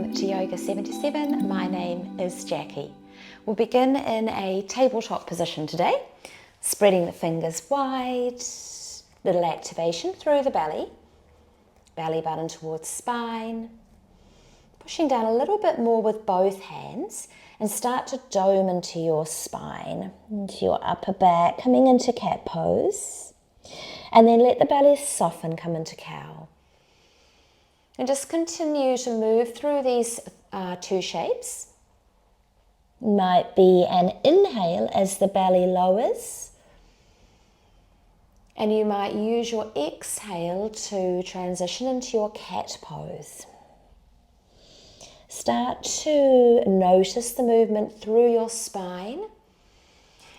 welcome to Yoga 77. My name is Jackie. We'll begin in a tabletop position today, spreading the fingers wide, little activation through the belly button towards spine, pushing down a little bit more with both hands and start to dome into your spine, into your upper back, coming into cat pose, and then let the belly soften, come into cow. And just continue to move through these two shapes. Might be an inhale as the belly lowers. And you might use your exhale to transition into your cat pose. Start to notice the movement through your spine.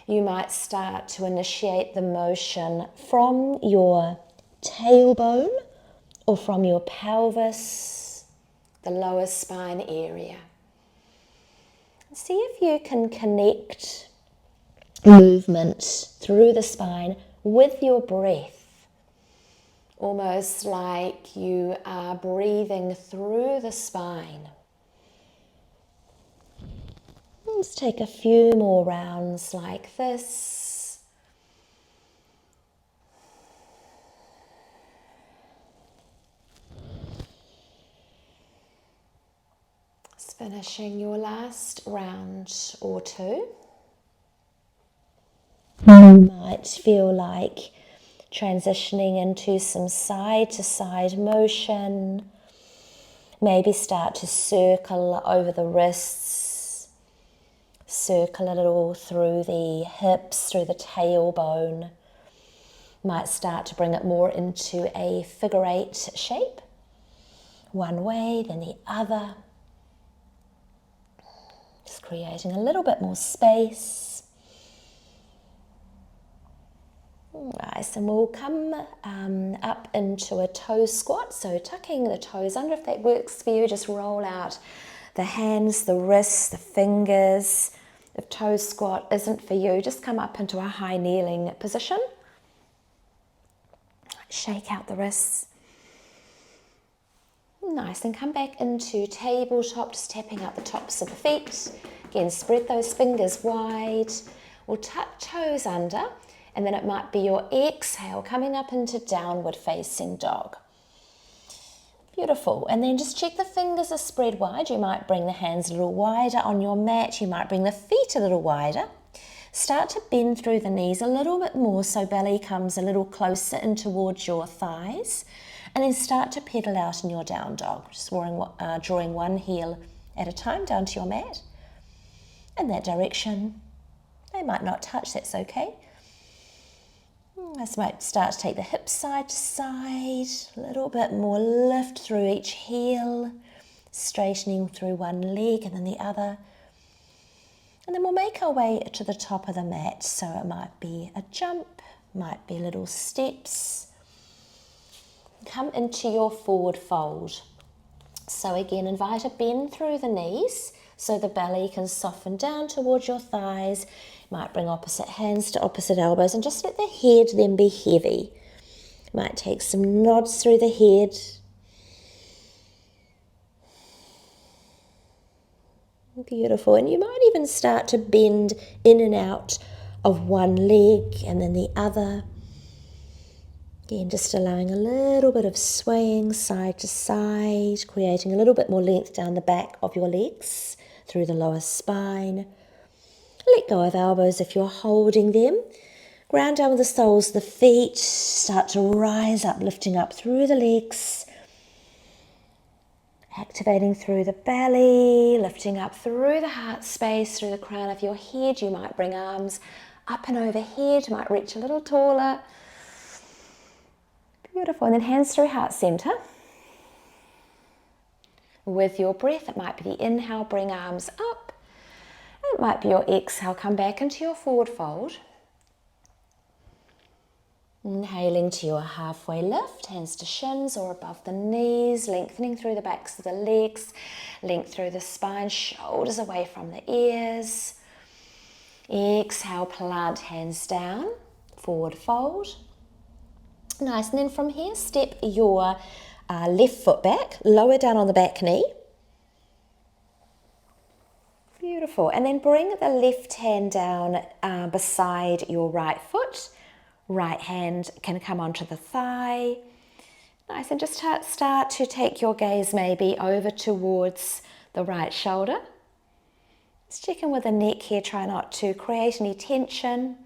You might start to initiate the motion from your tailbone or from your pelvis, the lower spine area. See if you can connect movement through the spine with your breath, almost like you are breathing through the spine. Let's take a few more rounds like this. Finishing your last round or two. You might feel like transitioning into some side to side motion. Maybe start to circle over the wrists, circle a little through the hips, through the tailbone. Might start to bring it more into a figure eight shape. One way, then the other. Just creating a little bit more space. Nice, and we'll come up into a toe squat. So tucking the toes under, if that works for you, just roll out the hands, the wrists, the fingers. If toe squat isn't for you, just come up into a high kneeling position. Shake out the wrists. Nice, and come back into tabletop, just tapping out the tops of the feet. Again, spread those fingers wide. We'll tuck toes under, and then it might be your exhale coming up into downward facing dog. Beautiful, and then just check the fingers are spread wide. You might bring the hands a little wider on your mat. You might bring the feet a little wider. Start to bend through the knees a little bit more so belly comes a little closer in towards your thighs. And then start to pedal out in your down dog, just drawing one heel at a time down to your mat. In that direction. They might not touch, that's okay. This might start to take the hips side to side, a little bit more lift through each heel, straightening through one leg and then the other. And then we'll make our way to the top of the mat. So it might be a jump, might be little steps. Come into your forward fold. So again, invite a bend through the knees so the belly can soften down towards your thighs. You might bring opposite hands to opposite elbows and just let the head then be heavy. You might take some nods through the head. Beautiful. And you might even start to bend in and out of one leg and then the other. Again, just allowing a little bit of swaying side to side, creating a little bit more length down the back of your legs through the lower spine. Let go of elbows if you're holding them. Ground down with the soles of the feet. Start to rise up, lifting up through the legs. Activating through the belly, lifting up through the heart space, through the crown of your head. You might bring arms up and overhead, might reach a little taller. Beautiful, and then hands through heart center. With your breath, it might be the inhale, bring arms up. It might be your exhale, come back into your forward fold. Inhaling to your halfway lift, hands to shins or above the knees, lengthening through the backs of the legs, length through the spine, shoulders away from the ears. Exhale, plant hands down, forward fold. Nice, and then from here, step your left foot back, lower down on the back knee. Beautiful. And then bring the left hand down beside your right foot. Right hand can come onto the thigh. Nice, and just start to take your gaze maybe over towards the right shoulder. Just check in with the neck here, try not to create any tension. And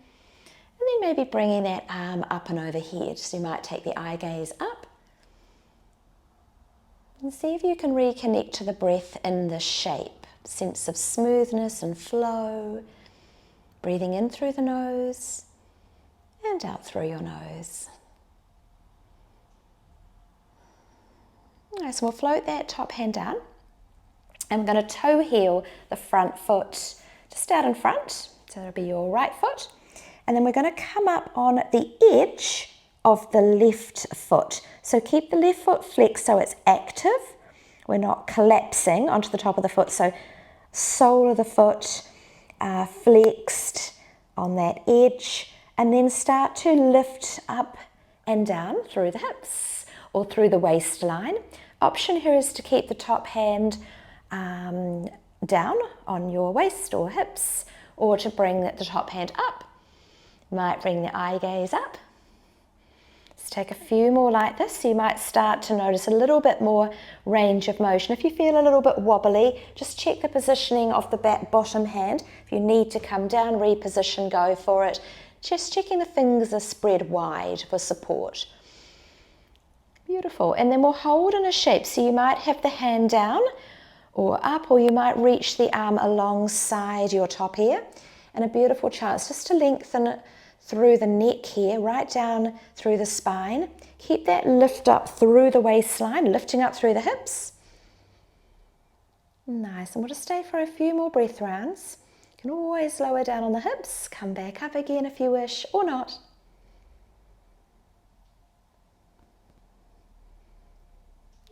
then maybe bringing that arm up and overhead. So you might take the eye gaze up. And see if you can reconnect to the breath in the shape. Sense of smoothness and flow. Breathing in through the nose and out through your nose. Nice, we'll float that top hand down. And we're going to toe heel the front foot just out in front. So that'll be your right foot. And then we're going to come up on the edge of the left foot. So keep the left foot flexed so it's active. We're not collapsing onto the top of the foot. So sole of the foot flexed on that edge. And then start to lift up and down through the hips or through the waistline. Option here is to keep the top hand down on your waist or hips, or to bring the top hand up. You might bring the eye gaze up. Let's take a few more like this. So you might start to notice a little bit more range of motion. If you feel a little bit wobbly, just check the positioning of the back bottom hand. If you need to come down, reposition, go for it. Just checking the fingers are spread wide for support. Beautiful. And then we'll hold in a shape. So you might have the hand down or up, or you might reach the arm alongside your top here. And a beautiful chance just to lengthen it through the neck here, right down through the spine. Keep that lift up through the waistline, lifting up through the hips. Nice, and we'll just stay for a few more breath rounds. You can always lower down on the hips, come back up again if you wish, or not.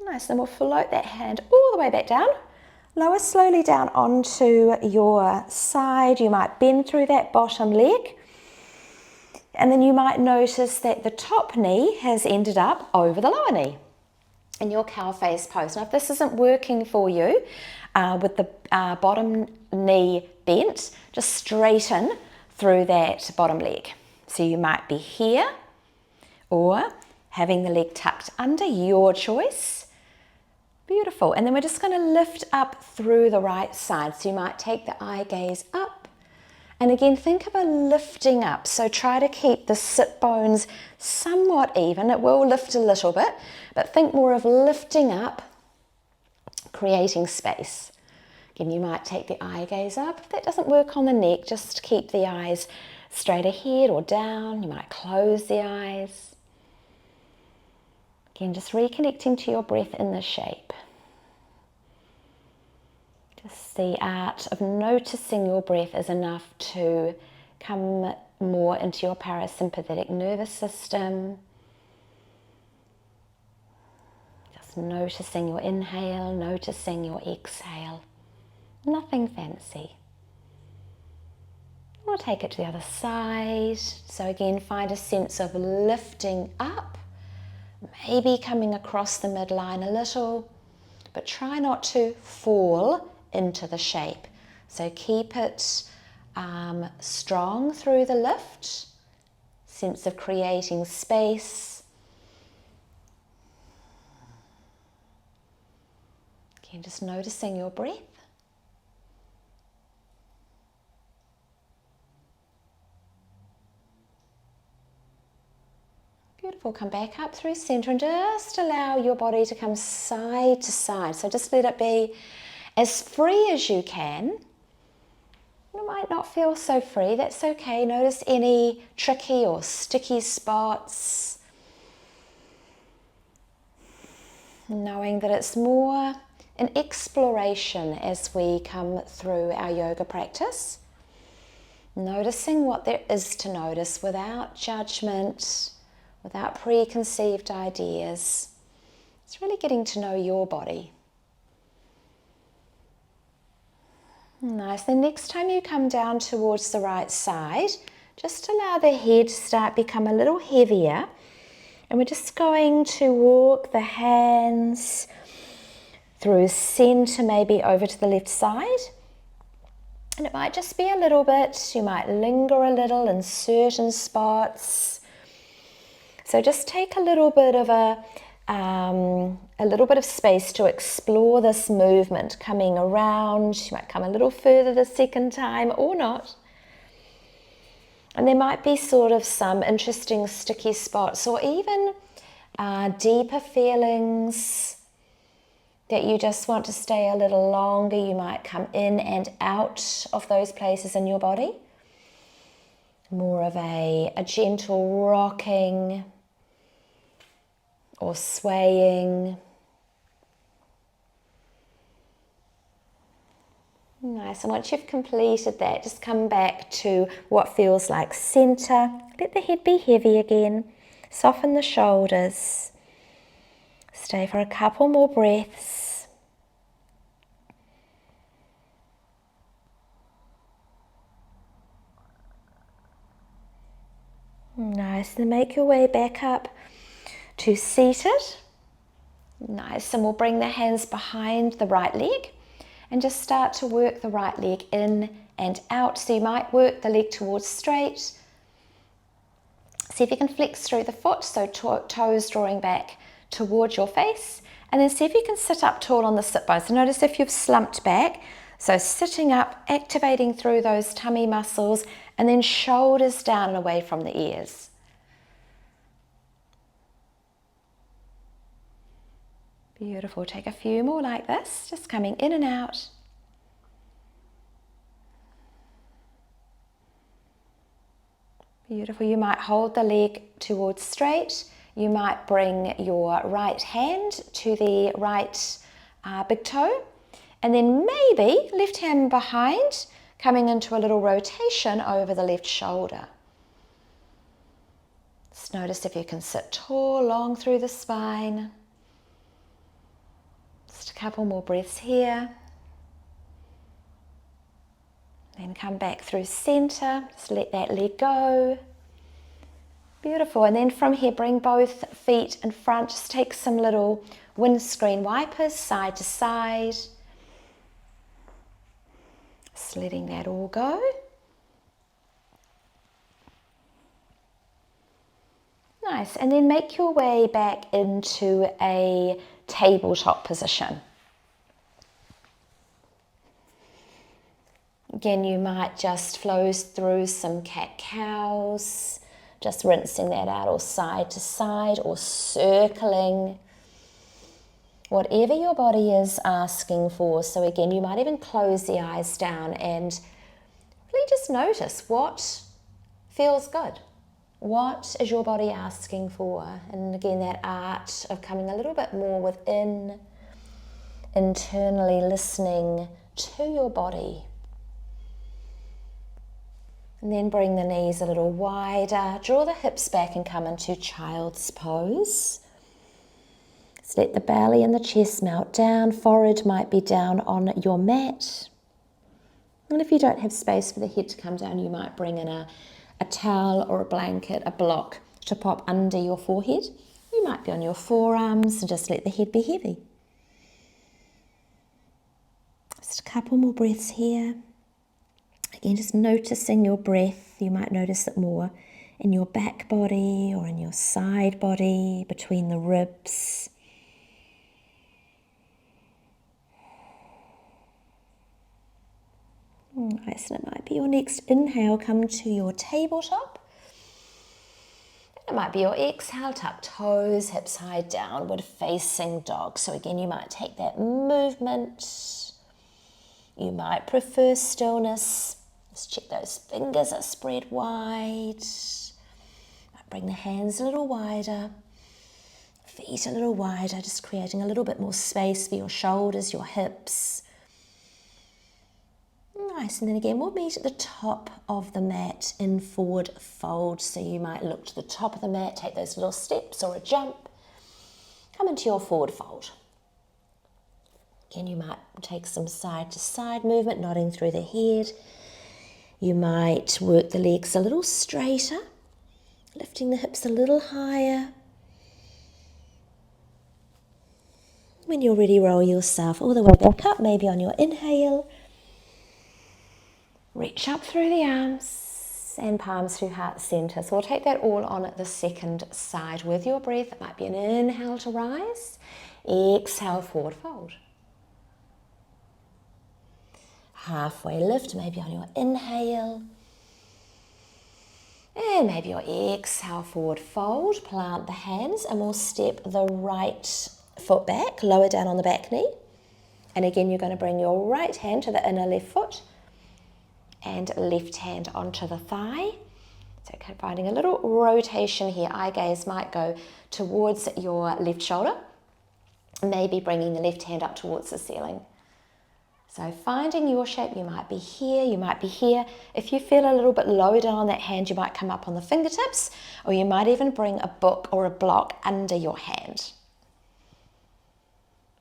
Nice, then we'll float that hand all the way back down. Lower slowly down onto your side. You might bend through that bottom leg. And then you might notice that the top knee has ended up over the lower knee in your cow face pose. Now, if this isn't working for you with the bottom knee bent, just straighten through that bottom leg. So you might be here or having the leg tucked under, your choice. Beautiful. And then we're just going to lift up through the right side. So you might take the eye gaze up. And again, think of a lifting up. So try to keep the sit bones somewhat even. It will lift a little bit, but think more of lifting up, creating space. Again, you might take the eye gaze up. If that doesn't work on the neck, just keep the eyes straight ahead or down. You might close the eyes. Again, just reconnecting to your breath in the shape. Just the art of noticing your breath is enough to come more into your parasympathetic nervous system. Just noticing your inhale, noticing your exhale. Nothing fancy. We'll take it to the other side. So again, find a sense of lifting up. Maybe coming across the midline a little, but try not to fall into the shape. So keep it strong through the lift, sense of creating space. Again, just noticing your breath. Beautiful, come back up through center and just allow your body to come side to side. So just let it be as free as you can. You might not feel so free, that's okay. Notice any tricky or sticky spots. Knowing that it's more an exploration as we come through our yoga practice. Noticing what there is to notice without judgment, without preconceived ideas. It's really getting to know your body. Nice. Then next time you come down towards the right side, just allow the head to start become a little heavier. And we're just going to walk the hands through center, maybe over to the left side. And it might just be a little bit, you might linger a little in certain spots. So just take a little bit of space to explore this movement, coming around. You might come a little further the second time or not. And there might be sort of some interesting sticky spots or even deeper feelings that you just want to stay a little longer. You might come in and out of those places in your body. More of a gentle rocking or swaying. Nice, and once you've completed that, just come back to what feels like center. Let the head be heavy again. Soften the shoulders. Stay for a couple more breaths. Nice, then make your way back up to seated. Nice, and we'll bring the hands behind the right leg and just start to work the right leg in and out. So you might work the leg towards straight. See if you can flex through the foot, so toes drawing back towards your face, and then see if you can sit up tall on the sit bones. So notice if you've slumped back, so sitting up, activating through those tummy muscles, and then shoulders down and away from the ears. Beautiful, take a few more like this, just coming in and out. Beautiful, you might hold the leg towards straight. You might bring your right hand to the right big toe, and then maybe left hand behind, coming into a little rotation over the left shoulder. Just notice if you can sit tall, long through the spine. Just a couple more breaths here. Then come back through center, just let that leg go. Beautiful, and then from here bring both feet in front, just take some little windscreen wipers side to side. Just letting that all go. Nice, and then make your way back into a tabletop position. Again, you might just flow through some cat-cows, just rinsing that out, or side to side, or circling. Whatever your body is asking for. So again, you might even close the eyes down and really just notice what feels good. What is your body asking for? And again, that art of coming a little bit more within, internally listening to your body. And then bring the knees a little wider. Draw the hips back and come into child's pose. Just let the belly and the chest melt down. Forehead might be down on your mat. And if you don't have space for the head to come down, you might bring in a towel or a blanket, a block to pop under your forehead. You might be on your forearms and just let the head be heavy. Just a couple more breaths here. Again, just noticing your breath. You might notice it more in your back body or in your side body, between the ribs. Nice, and it might be your next inhale, come to your tabletop. And it might be your exhale, tuck toes, hips high, downward facing dog. So again, you might take that movement. You might prefer stillness. Just check those fingers are spread wide. Might bring the hands a little wider, feet a little wider, just creating a little bit more space for your shoulders, your hips. Nice, and then again, we'll meet at the top of the mat in forward fold. So you might look to the top of the mat, take those little steps or a jump, come into your forward fold. Again, you might take some side to side movement, nodding through the head. You might work the legs a little straighter, lifting the hips a little higher. When you're ready, roll yourself all the way back up, maybe on your inhale. Reach up through the arms and palms through heart center. So we'll take that all on at the second side with your breath. It might be an inhale to rise. Exhale, forward fold. Halfway lift, maybe on your inhale. And maybe your exhale, forward fold. Plant the hands and we'll step the right foot back, lower down on the back knee. And again, you're going to bring your right hand to the inner left foot and left hand onto the thigh. So kind of finding a little rotation here. Eye gaze might go towards your left shoulder, maybe bringing the left hand up towards the ceiling. So finding your shape, you might be here, you might be here. If you feel a little bit low down on that hand, you might come up on the fingertips, or you might even bring a book or a block under your hand.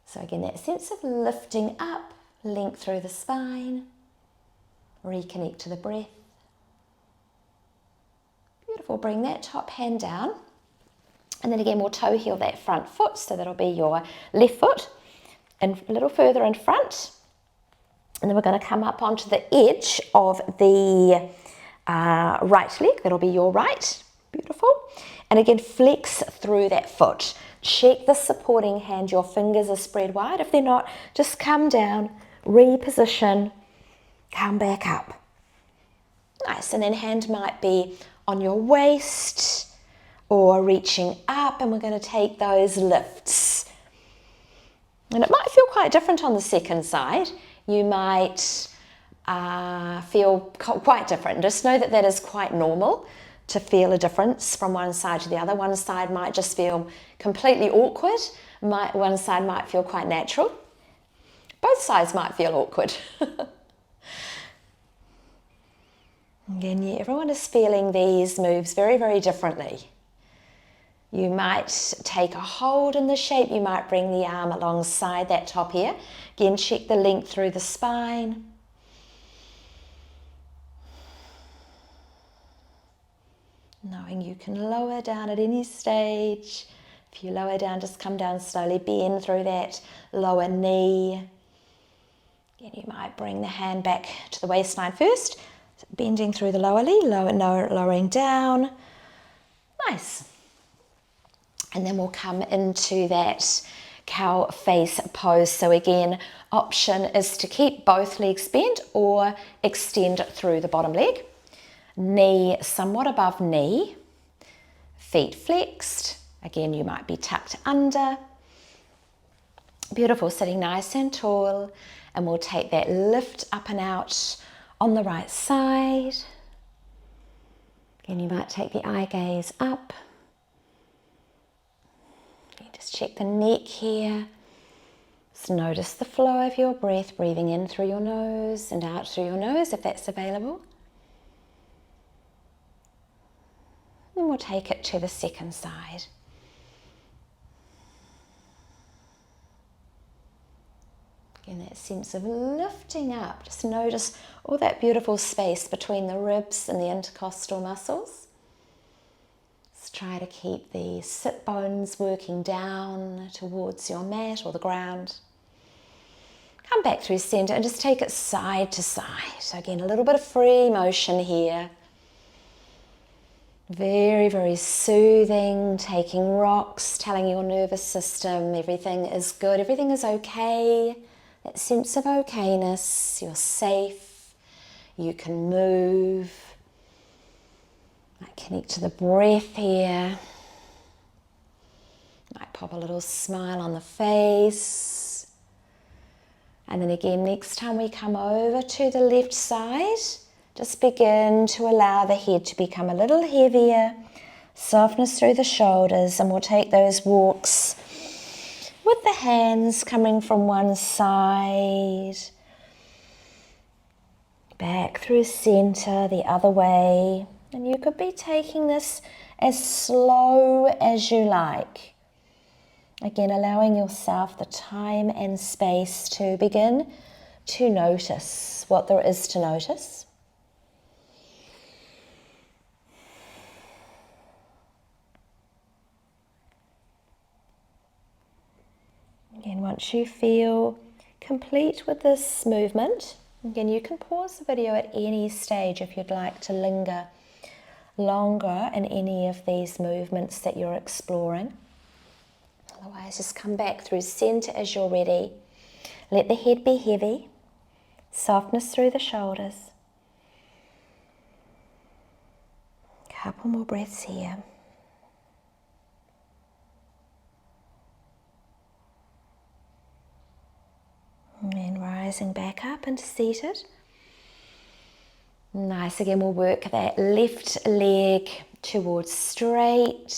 So again, that sense of lifting up, length through the spine, reconnect to the breath. Beautiful, bring that top hand down. And then again, we'll toe heel that front foot, so that'll be your left foot, and a little further in front. And then we're going to come up onto the edge of the right leg. That'll be your right. Beautiful. And again, flex through that foot. Check the supporting hand. Your fingers are spread wide. If they're not, just come down, reposition, come back up. Nice. And then hand might be on your waist or reaching up. And we're going to take those lifts. And it might feel quite different on the second side. You might feel quite different. Just know that that is quite normal to feel a difference from one side to the other. One side might just feel completely awkward. One side might feel quite natural. Both sides might feel awkward. Again, yeah, everyone is feeling these moves very, very differently. You might take a hold in the shape. You might bring the arm alongside that top here. Again, check the length through the spine. Knowing you can lower down at any stage. If you lower down, just come down slowly. Bend through that lower knee. Again, you might bring the hand back to the waistline first. So bending through the lower knee, lowering down. Nice. And then we'll come into that cow face pose. So again, option is to keep both legs bent or extend through the bottom leg. Knee somewhat above knee, feet flexed. Again, you might be tucked under. Beautiful, sitting nice and tall. And we'll take that lift up and out on the right side. Again, you might take the eye gaze up. Just check the neck here. Just notice the flow of your breath, breathing in through your nose and out through your nose if that's available. And we'll take it to the second side. Again, that sense of lifting up. Just notice all that beautiful space between the ribs and the intercostal muscles. Try to keep the sit bones working down towards your mat or the ground. Come back through center and just take it side to side. So again, a little bit of free motion here. Very, very soothing, taking rocks, telling your nervous system everything is good, everything is okay. That sense of okayness, you're safe, you can move. Might connect to the breath here. Might pop a little smile on the face. And then again, next time we come over to the left side, just begin to allow the head to become a little heavier. Softness through the shoulders, and we'll take those walks with the hands coming from one side, back through center, the other way. And you could be taking this as slow as you like. Again, allowing yourself the time and space to begin to notice what there is to notice. Again, once you feel complete with this movement, Again, you can pause the video at any stage if you'd like to linger longer in any of these movements that you're exploring. Otherwise, just come back through center as you're ready. Let the head be heavy, softness through the shoulders. Couple more breaths here. And then rising back up into seated. Nice, again we'll work that left leg towards straight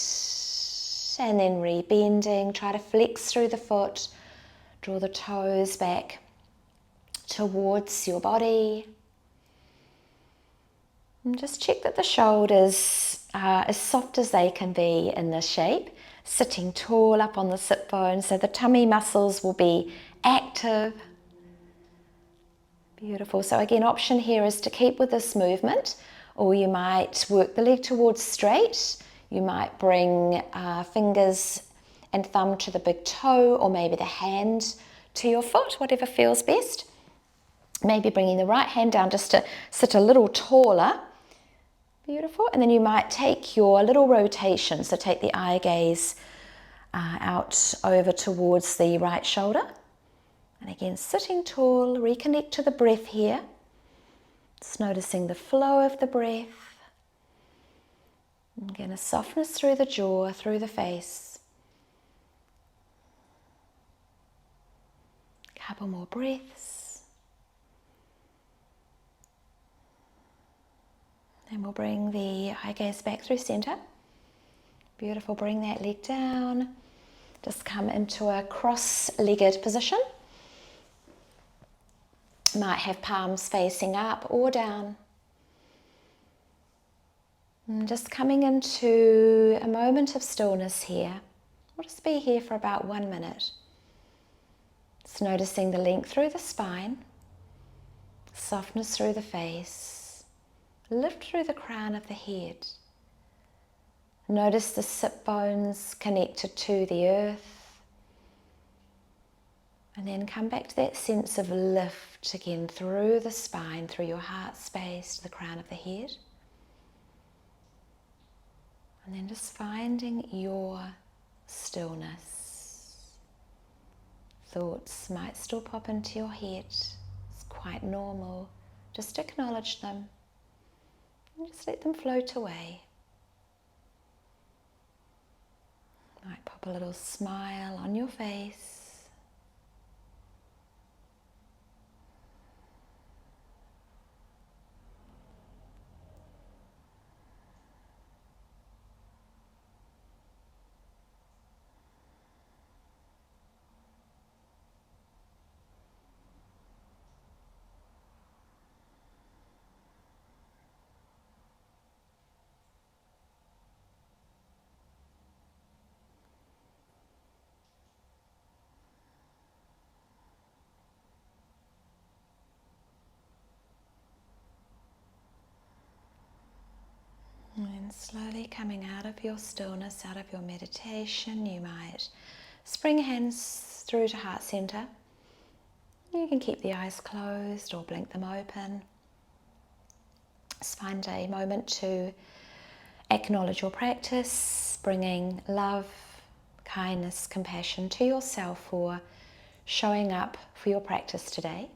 and then rebending. Try to flex through the foot, draw the toes back towards your body. And just check that the shoulders are as soft as they can be in this shape. Sitting tall up on the sit bone, so the tummy muscles will be active. Beautiful. So again, option here is to keep with this movement, or you might work the leg towards straight. You might bring fingers and thumb to the big toe, or maybe the hand to your foot, whatever feels best. Maybe bringing the right hand down just to sit a little taller. Beautiful. And then you might take your little rotation, so take the eye gaze out over towards the right shoulder. And again, sitting tall, reconnect to the breath here. Just noticing the flow of the breath. And again, a softness through the jaw, through the face. Couple more breaths. Then we'll bring the eye gaze back through center. Beautiful, bring that leg down. Just come into a cross-legged position. Might have palms facing up or down. And just coming into a moment of stillness here. We'll just be here for about 1 minute. Just noticing the length through the spine, softness through the face, lift through the crown of the head. Notice the sit bones connected to the earth. And then come back to that sense of lift again through the spine, through your heart space to the crown of the head. And then just finding your stillness. Thoughts might still pop into your head. It's quite normal. Just acknowledge them and just let them float away. Might pop a little smile on your face. And slowly coming out of your stillness, out of your meditation, you might spring hands through to heart center. You can keep the eyes closed or blink them open. Just find a moment to acknowledge your practice, bringing love, kindness, compassion to yourself for showing up for your practice today.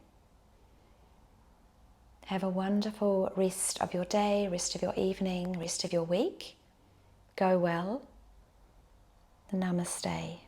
Have a wonderful rest of your day, rest of your evening, rest of your week. Go well. Namaste.